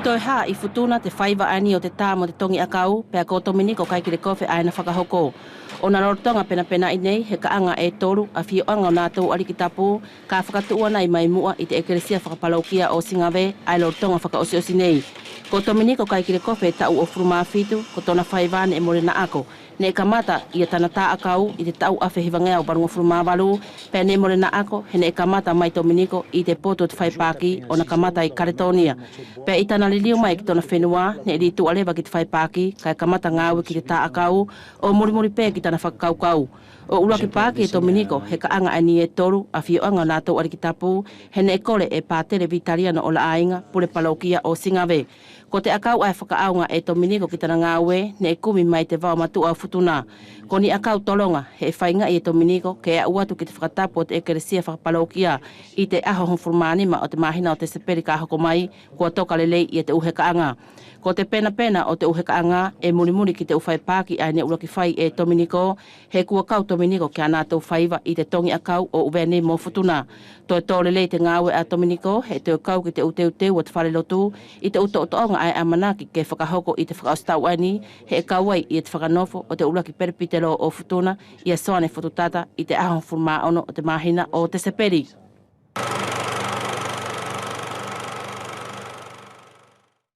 toi ha I futuna te whaiva ani o te tā mo te tongi akau, pea ko Dominiko kai ki le kofe aina whakahoko. O na rotonga pena I nei, he kaanga e toru, a whio anga o nātou arikitapu, ka whakatua nei mai mua I te ekeresia whakapalaukia o Singawe, ai rotonga whakaosi nei. Ko Dominiko kai ki le kofe tau o furuma fitu, ko tona whaivane e more na ako. Ne kamata I tana tā akau I te tau awhi hivangea o barunga furuma walu, pea ne more na ako, he ne kamata mai Dominiko I te poto te whaipaki o na kamata I Karetonia. Pea I tana liliu mai ki tona whenua, ne li tu alewa ki te whaipaki, kai kamata ngāwe ki te tā akau, o murimuri pē ki tana whakakaukau. O uraki pāki e Dominiko, he kaanga ani e toru, a whio anga nātou arikitapu, he ne kore e pātere vitariana o la ainga, pule palaukia o Singawe. Ko te akau ai whakaaunga e Dominiko ki tana ngāwe, ne kumi mai te wao matu au futuna. Ko ni akau tolonga, he whainga I e Dominiko, ke a uatu ki te whakatapu o te ekeresia whakapalaukia, I te aho honfurmani ma o te mahina o te seperi ka hoko mai, kua toka lelei I te uhe kaanga. Ko te pena o te uhe kaanga, e murimuri ki te uwhai pāki ai ne uraki whai e Dominiko, he kua kau Dominiko ki a nātou whaiva I te tongi akau o uwene mō futuna. Toi tōle lei te ngāwe a Dominiko, he te kau ki te uteu o te whare lotu, I te utoonga ai amanaki ke whakahoko I te whakaostau ani, he kauai I te whakanofo o te uraki peripitelo o futuna, I a soane fotutata I te ahon furma ono o te mahina o te seperi.